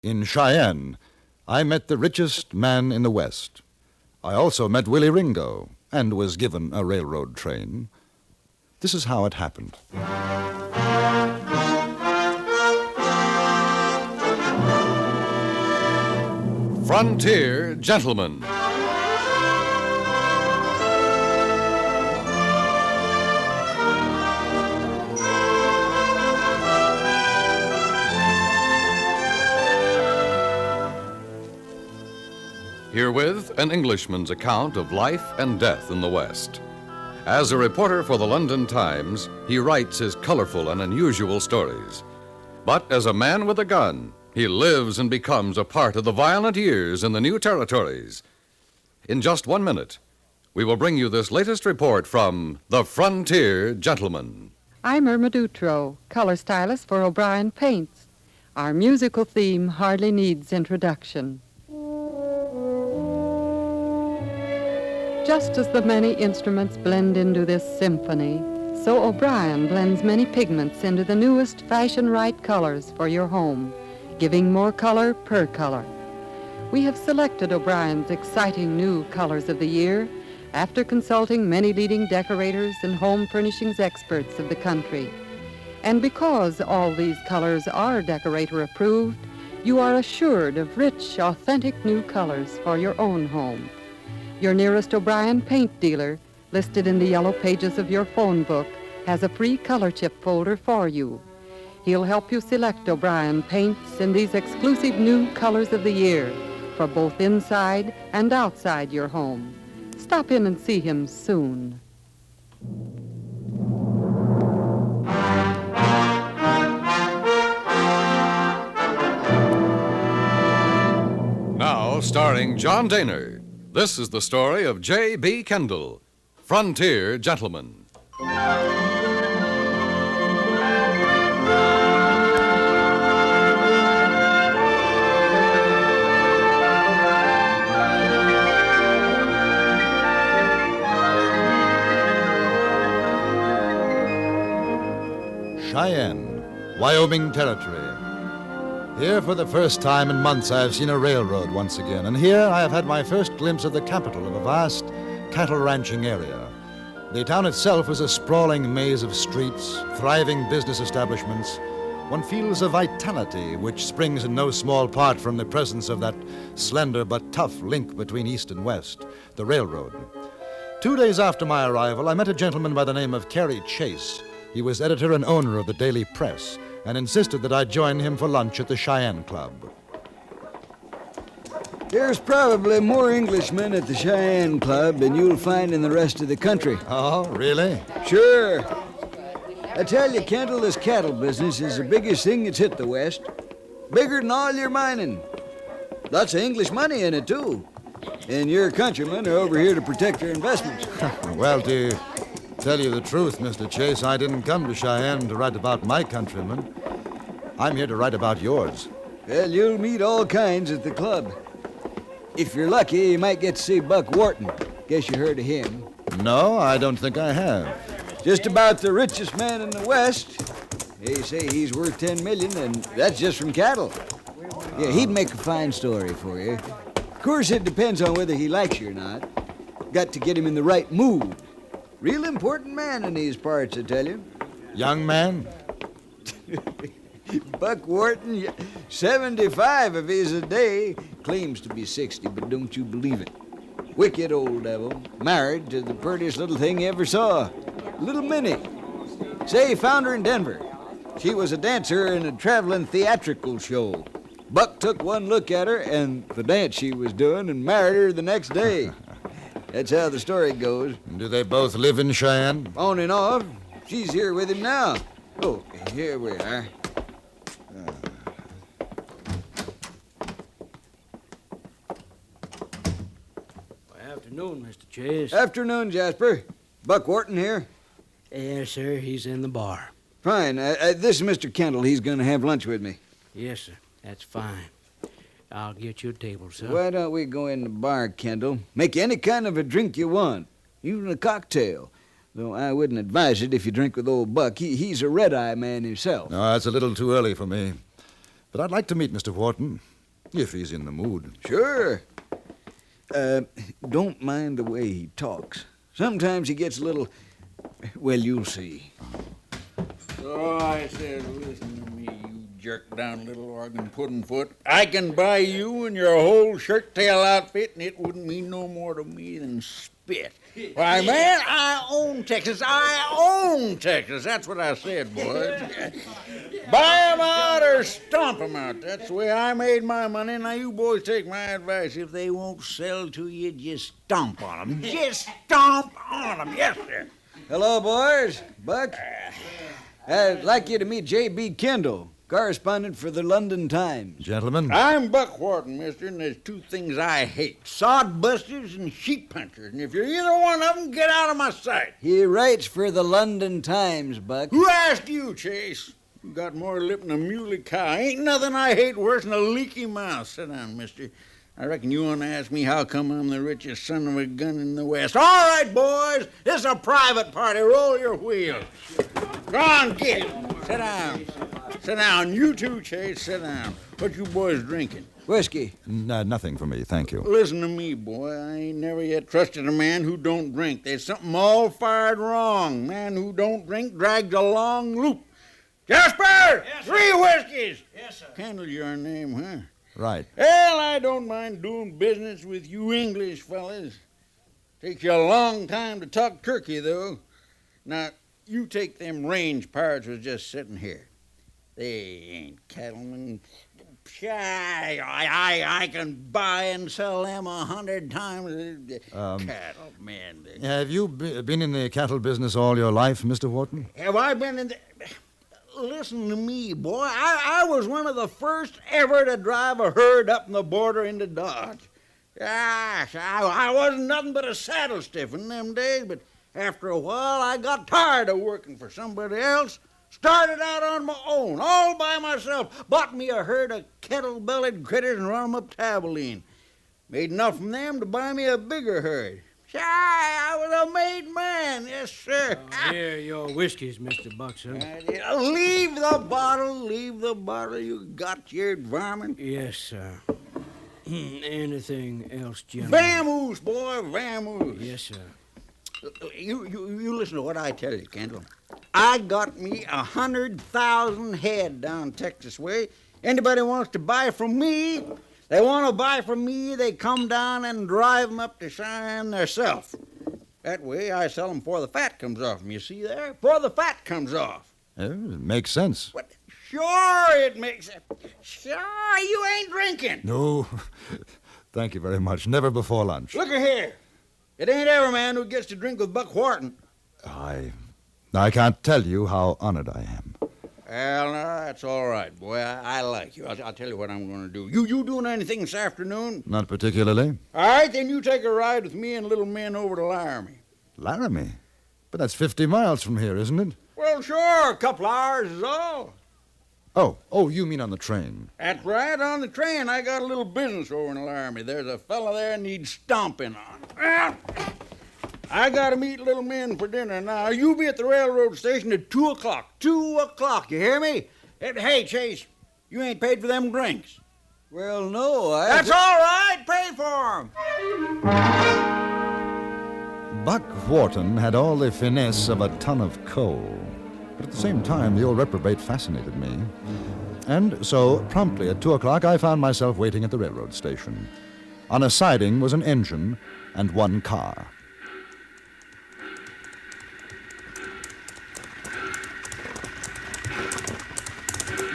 In Cheyenne, I met the richest man in the West. I also met Willie Ringo and was given a railroad train. This is how it happened. Frontier Gentleman. Herewith, an Englishman's account of life and death in the West. As a reporter for the London Times, he writes his colorful and unusual stories. But as a man with a gun, he lives and becomes a part of the violent years in the new territories. In just 1 minute, we will bring you this latest report from the Frontier Gentleman. I'm Irma Dutro, color stylist for O'Brien Paints. Our musical theme hardly needs introduction. Just as the many instruments blend into this symphony, so O'Brien blends many pigments into the newest fashion-right colors for your home, giving more color per color. We have selected O'Brien's exciting new colors of the year after consulting many leading decorators and home furnishings experts of the country. And because all these colors are decorator approved, you are assured of rich, authentic new colors for your own home. Your nearest O'Brien paint dealer, listed in the yellow pages of your phone book, has a free color chip folder for you. He'll help you select O'Brien paints in these exclusive new colors of the year for both inside and outside your home. Stop in and see him soon. Now, starring John Dehner, this is the story of J.B. Kendall, Frontier Gentleman. Cheyenne, Wyoming Territory. Here for the first time in months I have seen a railroad once again, and here I have had my first glimpse of the capital of a vast cattle ranching area. The town itself is a sprawling maze of streets, thriving business establishments. One feels a vitality which springs in no small part from the presence of that slender but tough link between East and West, the railroad. 2 days after my arrival, I met a gentleman by the name of Kerry Chase. He was editor and owner of the Daily Press, and insisted that I join him for lunch at the Cheyenne Club. There's probably more Englishmen at the Cheyenne Club than you'll find in the rest of the country. Oh, really? Sure. I tell you, Kendall, this cattle business is the biggest thing that's hit the West. Bigger than all your mining. Lots of English money in it, too. And your countrymen are over here to protect their investments. Well, to tell you the truth, Mr. Chase, I didn't come to Cheyenne to write about my countrymen. I'm here to write about yours. Well, you'll meet all kinds at the club. If you're lucky, you might get to see Buck Wharton. Guess you heard of him. No, I don't think I have. Just about the richest man in the West. They say he's worth $10 million, and that's just from cattle. Yeah, he'd make a fine story for you. Of course, it depends on whether he likes you or not. Got to get him in the right mood. Real important man in these parts, I tell you. Young man? Buck Wharton, 75 if he's a day. Claims to be 60, but don't you believe it. Wicked old devil. Married to the prettiest little thing you ever saw. Little Minnie. Say, found her in Denver. She was a dancer in a traveling theatrical show. Buck took one look at her and the dance she was doing and married her the next day. That's how the story goes. Do they both live in Cheyenne? On and off. She's here with him now. Oh, here we are. Afternoon, Mr. Chase. Afternoon, Jasper. Buck Wharton here. Yes, sir. He's in the bar. Fine. This is Mr. Kendall. He's going to have lunch with me. Yes, sir. That's fine. I'll get you a table, sir. Why don't we go in the bar, Kendall? Make any kind of a drink you want, even a cocktail. Though I wouldn't advise it if you drink with old Buck. He's a red-eye man himself. No, that's a little too early for me. But I'd like to meet Mr. Wharton, if he's in the mood. Sure. Don't mind the way he talks. Sometimes he gets a little... Well, you'll see. So I said, listen to me, you jerk-down little organ pudding foot. I can buy you and your whole shirt-tail outfit, and it wouldn't mean no more to me than spit. Why, man, I own Texas. I own Texas. That's what I said, boys. Buy 'em out or stomp 'em out. That's the way I made my money. Now, you boys take my advice. If they won't sell to you, just stomp on 'em. Just stomp on 'em. Yes, sir. Hello, boys. Buck. I'd like you to meet J.B. Kendall, correspondent for the London Times. Gentlemen, I'm Buck Wharton, mister, and there's two things I hate. Sodbusters and sheep punchers. And if you're either one of them, get out of my sight. He writes for the London Times, Buck. Who asked you, Chase? You got more lip than a muley cow. Ain't nothing I hate worse than a leaky mouth. Sit down, mister. I reckon you want to ask me how come I'm the richest son of a gun in the West. All right, boys. This is a private party. Roll your wheels. Go on, get it. Sit down. Sit down. You too, Chase. Sit down. What you boys drinking? Whiskey. nothing for me, thank you. Listen to me, boy. I ain't never yet trusted a man who don't drink. There's something all fired wrong. Man who don't drink drags a long loop. Jasper! Yes, sir. 3 whiskeys! Yes, sir. Kendall, your name, huh? Right. Well, I don't mind doing business with you English fellas. Takes you a long time to talk turkey, though. Now, you take them range pirates was just sitting here. They ain't cattlemen. I can buy and sell them 100 times. Cattlemen. Have you been in the cattle business all your life, Mr. Wharton? Have I been in the... Listen to me, boy. I was one of the first ever to drive a herd up in the border into Dodge. Gosh, I wasn't nothing but a saddle stiff in them days, but after a while I got tired of working for somebody else. Started out on my own, all by myself. Bought me a herd of kettle-bellied critters and run 'em up to Abilene. Made enough from them to buy me a bigger herd. I was a made man, yes, sir. Here are your whiskeys, Mr. Buckson. Leave the bottle. You got your varmint. Yes, sir. Anything else, gentlemen? Vamoose, boy, vamoose. Yes, sir. You listen to what I tell you, Kendall. I got me 100,000 head down Texas way. Anybody wants to buy from me, they want to buy from me, they come down and drive 'em up to Cheyenne theirself. That way I sell 'em before the fat comes off 'em. You see there? Before the fat comes off. It makes sense. What? Sure it makes it. Sure, you ain't drinking. No, thank you very much. Never before lunch. Look here. It ain't every man who gets to drink with Buck Wharton. I can't tell you how honored I am. Well, no, that's all right, boy. I like you. I'll tell you what I'm going to do. You doing anything this afternoon? Not particularly. All right, then you take a ride with me and little men over to Laramie. Laramie? But that's 50 miles from here, isn't it? Well, sure. A couple hours is all. Oh, you mean on the train? That's right, on the train. I got a little business over in Laramie. There's a fella there needs stomping on. Well, I got to meet little men for dinner. Now, you be at the railroad station at 2 o'clock. 2 o'clock, you hear me? Hey, Chase, you ain't paid for them drinks. Well, no, That's all right. Pay for 'em. Buck Wharton had all the finesse of a ton of coal. But at the same time, the old reprobate fascinated me. And so, promptly at 2 o'clock, I found myself waiting at the railroad station. On a siding was an engine and one car.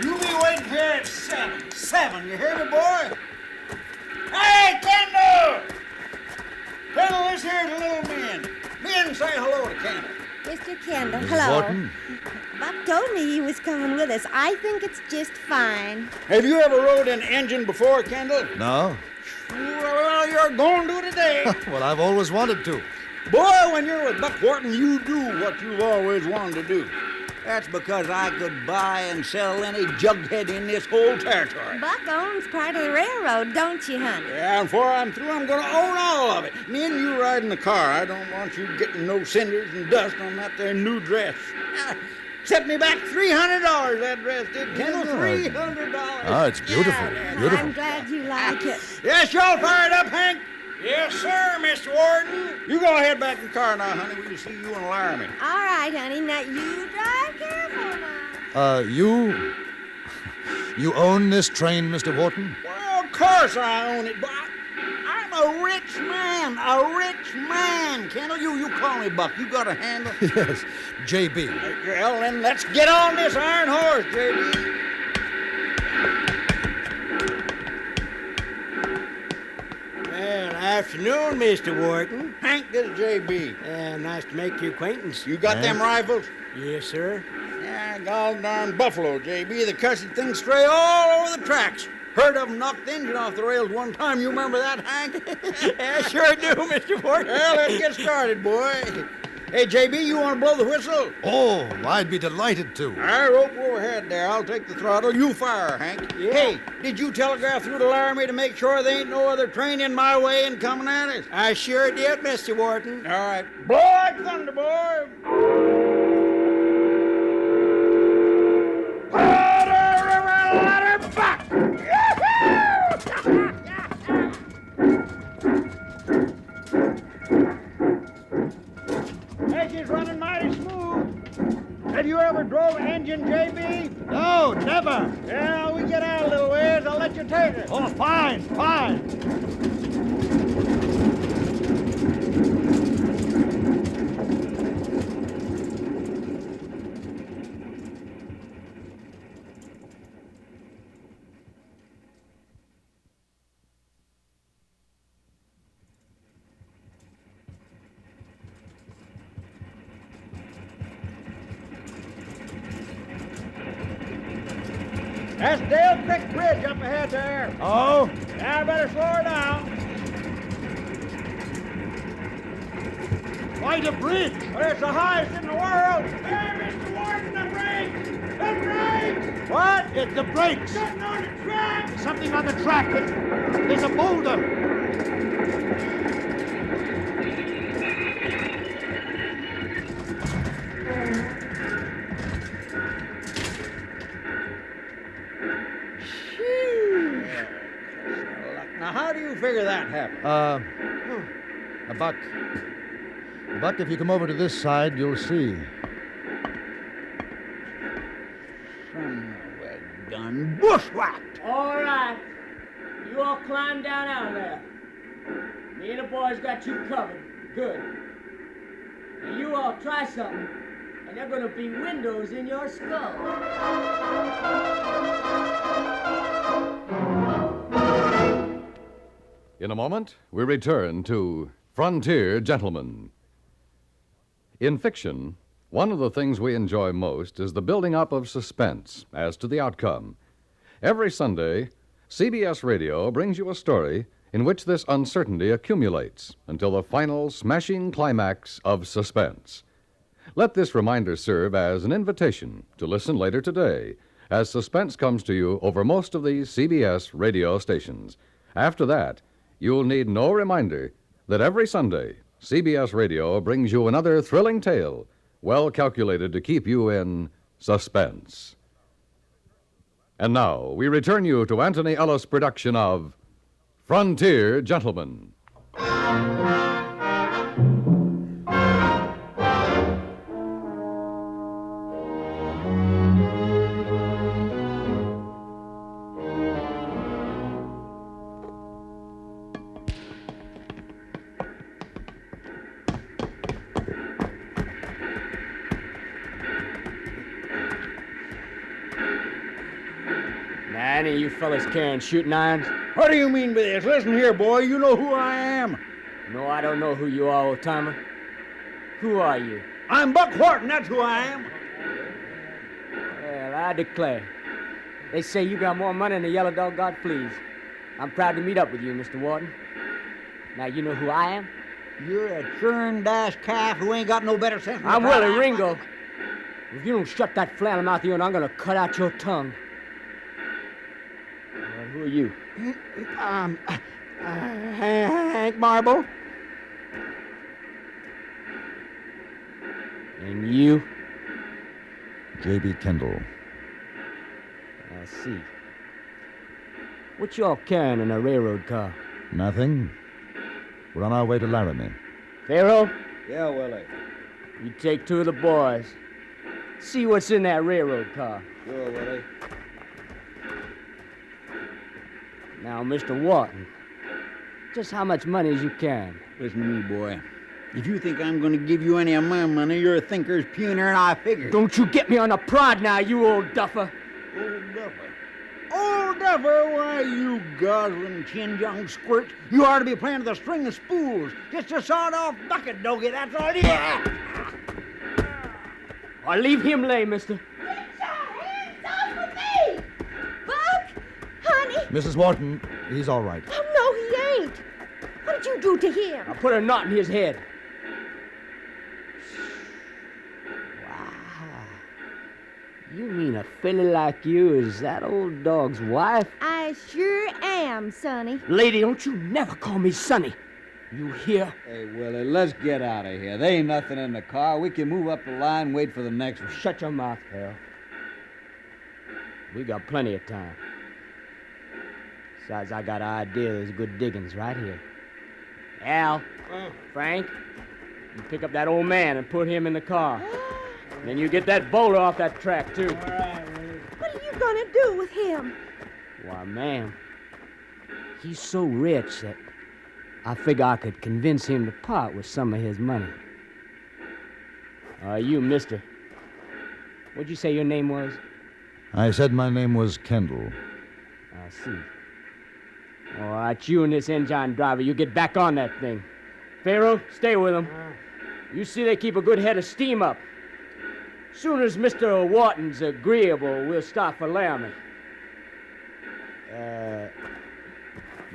You be waiting here at 7. 7, you hear me, boy? Hey, Kendall! Kendall, this here's the little men. Men, say hello to Kendall. Mr. Kendall, Mrs. hello. Wharton? Buck told me he was coming with us. I think it's just fine. Have you ever rode an engine before, Kendall? No? Well, you're going to today. Well, I've always wanted to. Boy, when you're with Buck Wharton, you do what you've always wanted to do. That's because I could buy and sell any jughead in this whole territory. Buck owns part of the railroad, don't you, honey? Yeah, and before I'm through, I'm going to own all of it. Me and you ride in the car. I don't want you getting no cinders and dust on that there new dress. Set me back $300, that dress did, Kendall. $300. Ah, it's beautiful. I'm Beautiful. glad you like it. Yes, y'all fired up, Hank? Yes, sir, Mr. Warden. You go ahead back in the car now, honey. We can see you and Laramie. All right, honey. Now you drive careful now. You own this train, Mr. Wharton? Well, of course I own it, but I'm a rich man. A rich man. Kendall, you call me Buck. You got a handle? Yes, J.B. Well, then let's get on this iron horse, J.B. Well, afternoon, Mr. Wharton. Hank, this is J.B. Nice to make your acquaintance. You got them rifles? Yes, sir. Yeah, gol darn buffalo, J.B. The cussed things stray all over the tracks. Heard of them knock the engine off the rails one time. You remember that, Hank? I sure do, Mr. Wharton. Well, let's get started, boy. Hey, J.B., you want to blow the whistle? Oh, I'd be delighted to. All right, rope overhead there. I'll take the throttle. You fire, Hank. Yeah. Hey, did you telegraph through to Laramie to make sure there ain't no other train in my way and coming at us? I sure did, Mr. Wharton. All right. Blow like thunder, boy. Ladder, river, ladder, back! Hey, she's running mighty smooth. Have you ever drove an engine, J.B.? No, never. Yeah, we get out a little ways. I'll let you take it. Oh, fine, fine. That's Dale Creek Bridge up ahead there. Oh? Now I better slow her down. Quite a bridge. Well, it's the highest in the world. Hey, Mr. Warden, the brakes! The brakes! What? It's the brakes. Something on the track! Something on the track. There's a boulder. Now, how do you figure that happened? Buck, if you come over to this side, you'll see. Son of a gun. Bushwhacked! All right. You all climb down out of there. Me and the boys got you covered. Good. And you all try something, and there are going to be windows in your skull. In a moment, we return to Frontier Gentlemen. In fiction, one of the things we enjoy most is the building up of suspense as to the outcome. Every Sunday, CBS Radio brings you a story in which this uncertainty accumulates until the final smashing climax of suspense. Let this reminder serve as an invitation to listen later today as suspense comes to you over most of these CBS radio stations. After that, you'll need no reminder that every Sunday, CBS Radio brings you another thrilling tale well calculated to keep you in suspense. And now, we return you to Antony Ellis' production of Frontier Gentlemen. Any of you fellas carrying shooting irons? What do you mean by this? Listen here, boy. You know who I am. No, I don't know who you are, old-timer. Who are you? I'm Buck Wharton. That's who I am. Well, I declare. They say you got more money than a yellow dog got fleas. I'm proud to meet up with you, Mr. Wharton. Now, you know who I am? You're a churn-dash calf who ain't got no better sense than I'm to Willie try. Ringo. If you don't shut that flannel mouth of yours, I'm gonna cut out your tongue. Well, who are you? Hank Marble. And you? J.B. Kendall. I see. What y'all carrying in a railroad car? Nothing. We're on our way to Laramie. Pharaoh, Yeah, Willie. you take 2 of the boys. See what's in that railroad car. Sure, Willie. Now, Mr. Wharton, just how much money is you carrying? Listen to me, boy. If you think I'm going to give you any of my money, you're a thinker's puner than I figure. Don't you get me on the prod now, you old duffer. Old Duffer. Old Duffer, why, you goslin' chin-young squirt. You ought to be playing with a string of spools. Just a sawed-off bucket, doggy, that's all you are. Or leave him lay, mister. Get your hands off of me! Buck! Honey! Mrs. Wharton, he's all right. Oh, no, he ain't. What did you do to him? I put a knot in his head. Wow. You mean a filly like you is that old dog's wife? I sure am, Sonny. Lady, don't you never call me Sonny. You hear? Hey, Willie, let's get out of here. There ain't nothing in the car. We can move up the line and wait for the next one. Shut your mouth, Harold. We got plenty of time. Besides, I got an idea there's good diggings right here. Al, Frank, you pick up that old man and put him in the car. Then you get that bowler off that track, too. What are you gonna do with him? Why, ma'am, he's so rich that I figure I could convince him to part with some of his money. You, mister, what'd you say your name was? I said my name was Kendall. I see. All right, you and this engine driver, you get back on that thing. Pharaoh, stay with him. You see they keep a good head of steam up. Soon as Mr. Wharton's agreeable, we'll start for Laramie.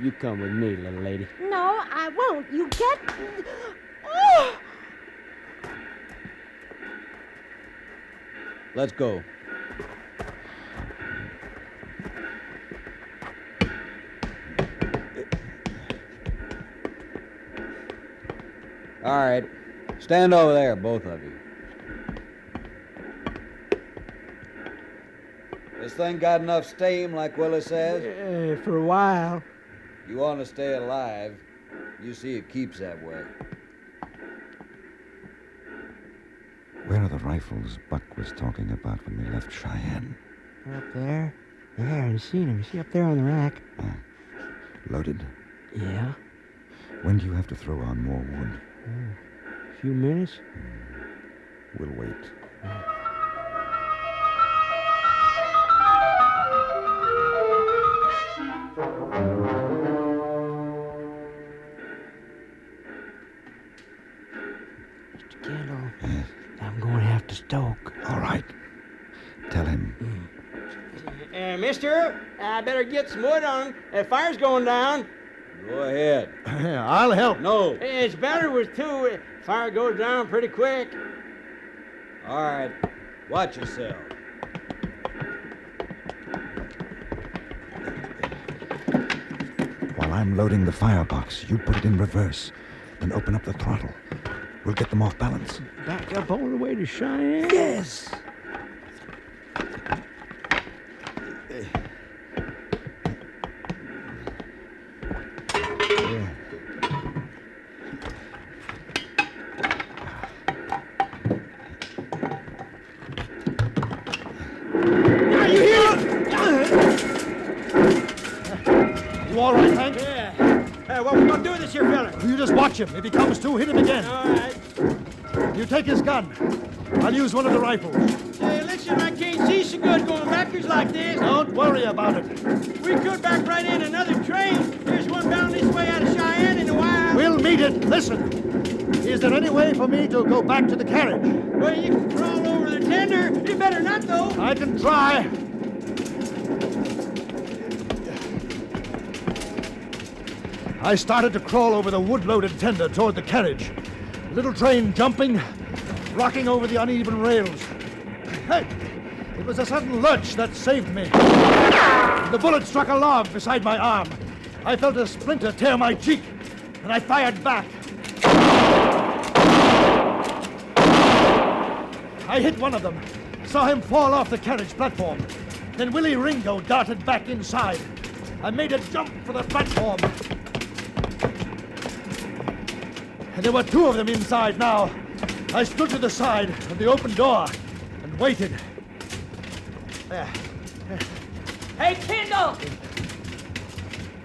You come with me, little lady. No, I won't. You get... Oh! Let's go. All right. Stand over there, both of you. This thing got enough steam, like Willie says? For a while. You want to stay alive, you see it keeps that way. Where are the rifles Buck was talking about when we left Cheyenne? Up there? Yeah, I've seen them. See up there on the rack? Loaded? Yeah. When do you have to throw on more wood? A few minutes? We'll wait. Mr. Kendall, I'm going after Stoke. All right. Tell him. Mister, I better get some wood on. The fire's going down. Go ahead. I'll help. No. It's better with 2. Fire goes down pretty quick. All right. Watch yourself. While I'm loading the firebox, you put it in reverse. Then open up the throttle. We'll get them off balance. Back up all the way to Cheyenne? Yes! You all right, Hank? Yeah. Hey, what we gonna do with this here fella? You just watch him. If he comes to, hit him again. All right. You take his gun. I'll use one of the rifles. Hey, listen, I can't see so good going backwards like this. Don't worry about it. We could back right in another train. There's one bound this way out of Cheyenne in a while. We'll meet it. Listen. Is there any way for me to go back to the carriage? Well, you can crawl over the tender. You better not, though. I can try. I started to crawl over the wood-loaded tender toward the carriage. The little train jumping, rocking over the uneven rails. Hey, it was a sudden lurch that saved me. The bullet struck a log beside my arm. I felt a splinter tear my cheek, and I fired back. I hit one of them, Saw him fall off the carriage platform. Then Willie Ringo darted back inside. I made a jump for the platform. And there were two of them inside now. I stood to the side of the open door and waited. There. Hey, Kendall!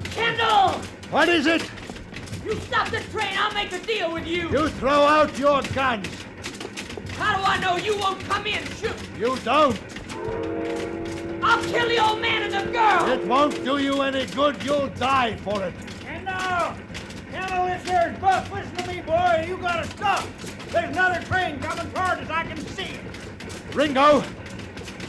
Kendall! What is it? You stop the train, I'll make a deal with you. You throw out your guns. How do I know you won't come in and shoot? You don't. I'll kill the old man and the girl. It won't do you any good. You'll die for it. Kendall! Kendall, this here's Buck. Listen to me, boy. You gotta stop. There's another train coming toward us. I can see it. Ringo,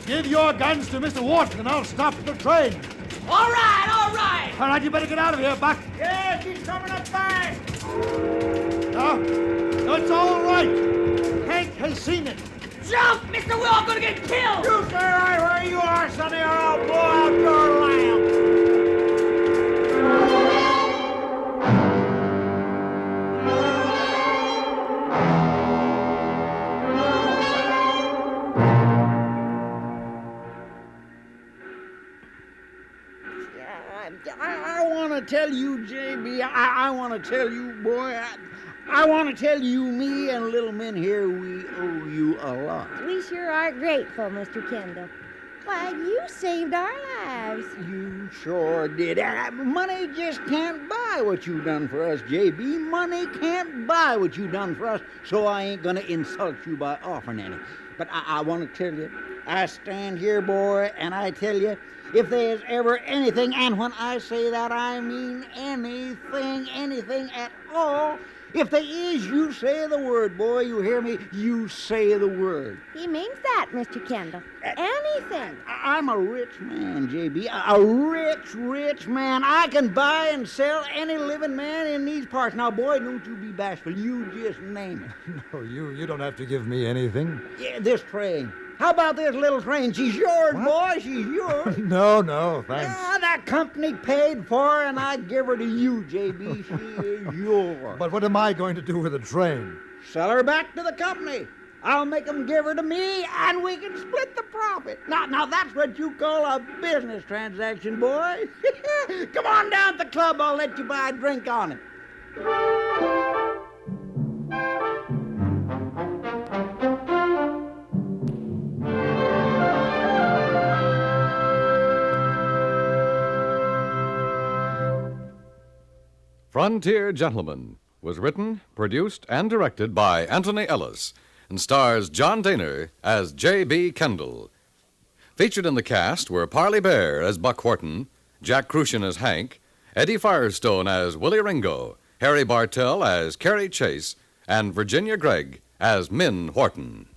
give your guns to Mr. Wharton and I'll stop the train. All right, all right. All right, you better get out of here, Buck. Yeah, she's coming up fast. No, it's all right. Hank has seen it. Jump, Mr. Will, I'm gonna get killed. You stay right where you are, sonny, or I'll blow out your lamp. I want to tell you, J.B., I want to tell you, boy, I want to tell you, me and little Min here, we owe you a lot. We sure are grateful, Mr. Kendall. Why, you saved our lives. You sure did. Money just can't buy what you done for us, J.B. Money can't buy what you done for us, so I ain't gonna insult you by offering any. But I want to tell you, I stand here, boy, and I tell you, if there's ever anything, and when I say that, I mean anything at all, if there is, you say the word, boy, you hear me? You say the word. He means that, Mr. Kendall. Anything. I'm a rich man, J.B. A rich man. I can buy and sell any living man in these parts. Now, boy, don't you be bashful. You just name it. No, you don't have to give me anything. Yeah, this train. How about this little train? She's yours, boy. She's yours. No, thanks. Ah, that company paid for her, and I'd give her to you, J.B. She is yours. But what am I going to do with the train? Sell her back to the company. I'll make them give her to me, and we can split the profit. Now that's what you call a business transaction, boy. Come on down to the club. I'll let you buy a drink on it. Frontier Gentleman was written, produced, and directed by Antony Ellis and stars John Dehner as J.B. Kendall. Featured in the cast were Parley Bear as Buck Wharton, Jack Crucian as Hank, Eddie Firestone as Willie Ringo, Harry Bartell as Carrie Chase, and Virginia Gregg as Min Wharton.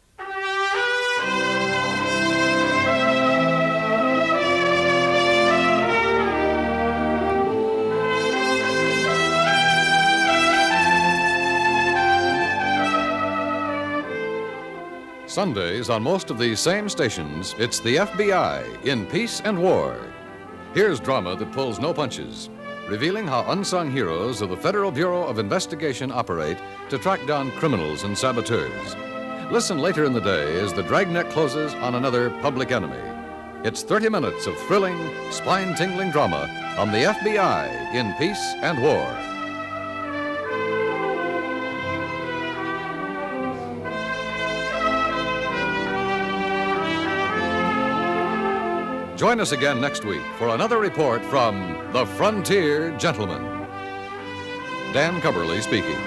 Sundays on most of these same stations, it's the FBI in Peace and War. Here's drama that pulls no punches, revealing how unsung heroes of the Federal Bureau of Investigation operate to track down criminals and saboteurs. Listen later in the day as the dragnet closes on another public enemy. It's 30 minutes of thrilling, spine-tingling drama on the FBI in Peace and War. Join us again next week for another report from the Frontier Gentleman. Dan Cubberly speaking.